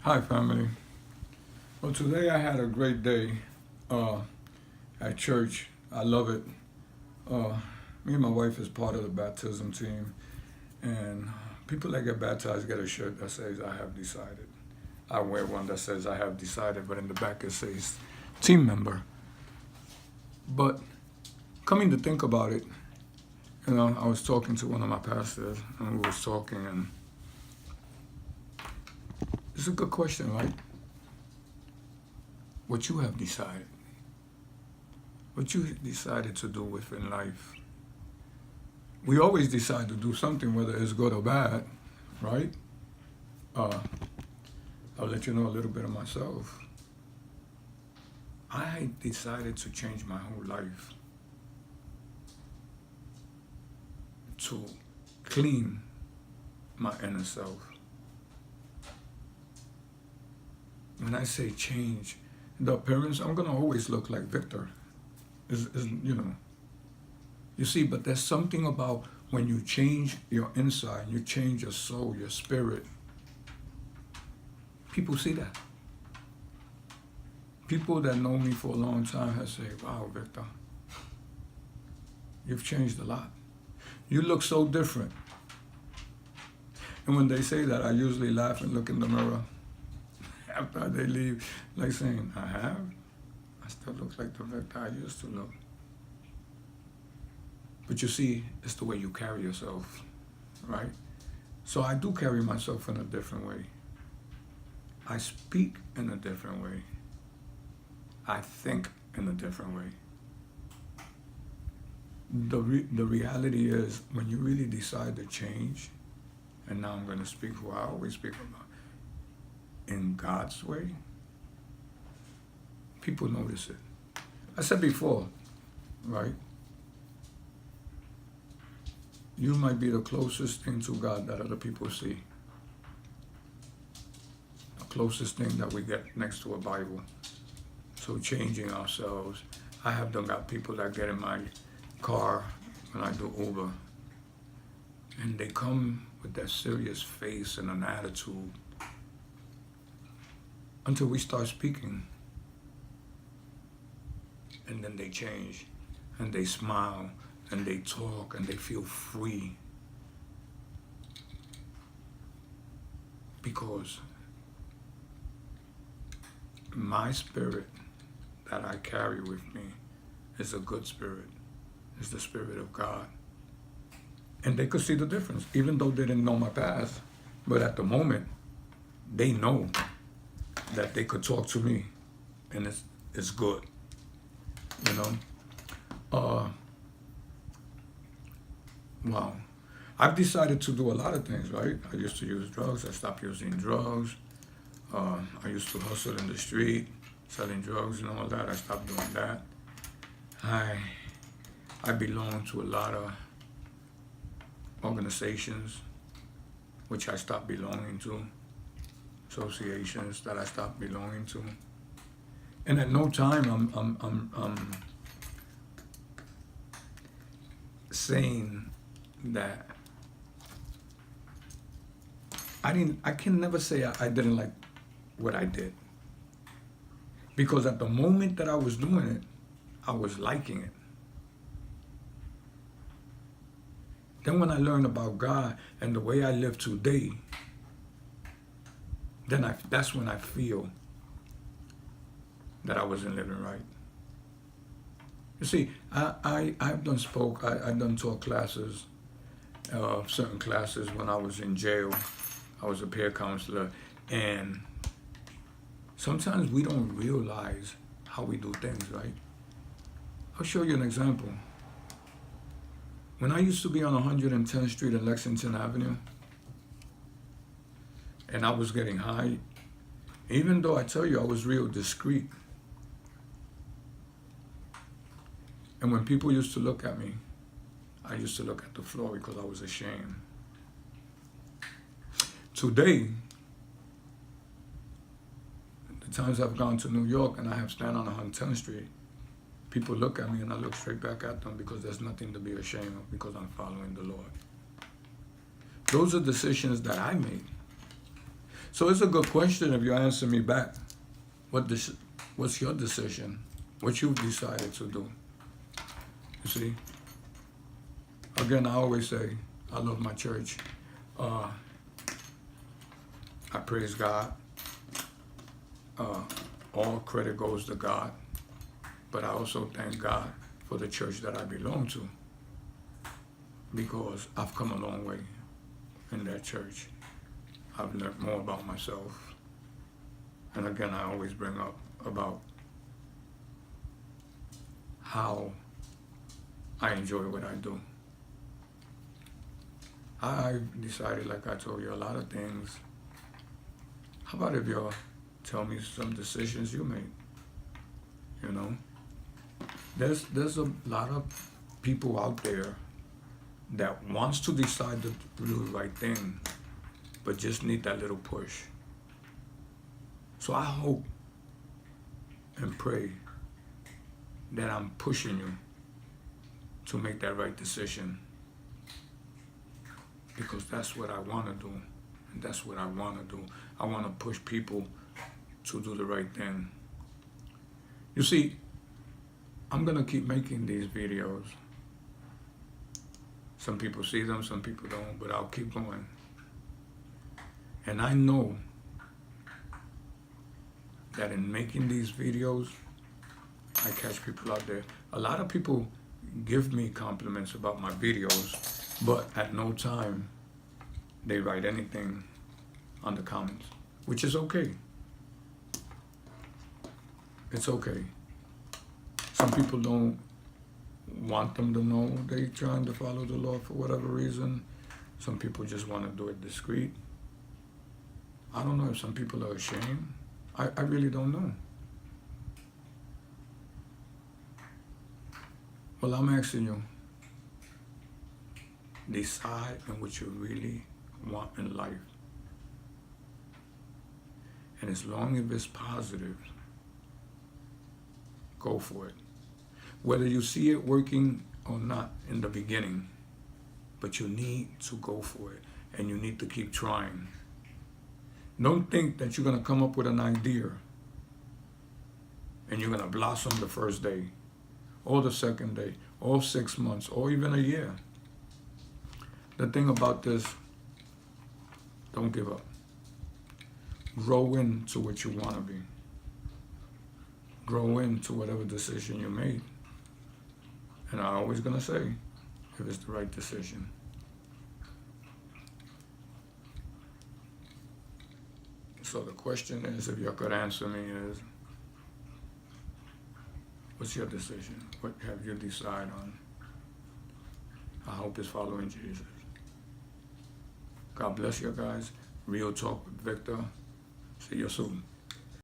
Hi, family. Well, today I had a great day uh, at church. I love it. Uh, Me and my wife is part of the baptism team, and people that get baptized get a shirt that says "I have decided." I wear one that says "I have decided," but in the back it says "team member." But coming to think about it, I was talking to one of my pastors, and we was talking, and it's a good question, right? What you have decided, what you decided to do within life. We always decide to do something, whether it's good or bad, right? Uh, I'll let you know a little bit of myself. I decided to change my whole life to clean my inner self. When I say change, the appearance, I'm gonna always look like Victor. Is. You see, but there's something about when you change your inside, you change your soul, your spirit. People see that. People that know me for a long time have said, "Wow, Victor, you've changed a lot. You look so different." And when they say that, I usually laugh and look in the mirror after they leave, like saying, "I have? I still look like the Victor I used to look." But you see, it's the way you carry yourself, right? So I do carry myself in a different way. I speak in a different way. I think in a different way. The reality is, when you really decide to change, and now I'm going to speak who I always speak about, in God's way, people notice it. I said before, right? You might be the closest thing to God that other people see. The closest thing that we get next to a Bible. So changing ourselves. I have done got people that get in my car when I do Uber, and they come with that serious face and an attitude until we start speaking. And then they change, and they smile, and they talk, and they feel free. Because my spirit that I carry with me is a good spirit. It's the Spirit of God. And they could see the difference, even though they didn't know my past. But at the moment, they know that they could talk to me, and it's good, you know. Wow. I've decided to do a lot of things, right? I used to use drugs. I stopped using drugs. I used to hustle in the street, selling drugs and all that. I stopped doing that. I belong to a lot of organizations which I stopped belonging to, associations that I stopped belonging to. And at no time I'm saying that I can never say I didn't like what I did. Because at the moment that I was doing it, I was liking it. Then when I learned about God and the way I live today, then that's when I feel that I wasn't living right. You see, I've done taught classes, certain classes when I was in jail. I was a peer counselor, and sometimes we don't realize how we do things, right? I'll show you an example. When I used to be on 110th Street and Lexington Avenue, and I was getting high, even though I tell you I was real discreet, and when people used to look at me, I used to look at the floor because I was ashamed. Today, the times I've gone to New York and I have stand on 110th Street, people look at me and I look straight back at them because there's nothing to be ashamed of because I'm following the Lord. Those are decisions that I made. So it's a good question if you answer me back. What's your decision? What you've decided to do? You see? Again, I always say, I love my church. I praise God. All credit goes to God. But I also thank God for the church that I belong to, because I've come a long way in that church. I've learned more about myself. And again, I always bring up about how I enjoy what I do. I've decided, like I told you, a lot of things. How about if y'all tell me some decisions you made? You know? There's a lot of people out there that wants to decide to do the right thing, but just need that little push. So I hope and pray that I'm pushing you to make that right decision, because that's what I want to do, and that's what I want to do. I want to push people to do the right thing. You see, I'm going to keep making these videos. Some people see them, some people don't, but I'll keep going. And I know that in making these videos, I catch people out there. A lot of people give me compliments about my videos, but at no time they write anything on the comments, which is okay. It's okay. Some people don't want them to know they trying to follow the law for whatever reason. Some people just want to do it discreet. I don't know if some people are ashamed. I really don't know. Well, I'm asking you, decide on what you really want in life. And as long as it's positive, go for it. Whether you see it working or not in the beginning, but you need to go for it, and you need to keep trying. Don't think that you're going to come up with an idea and you're going to blossom the first day, or the second day, or 6 months, or even a year. The thing about this, don't give up. Grow into what you want to be. Grow into whatever decision you made. And I'm always going to say, if it's the right decision. So the question is, if you could answer me, is, what's your decision? What have you decided on? I hope it's following Jesus. God bless you guys. Real Talk with Victor. See you soon.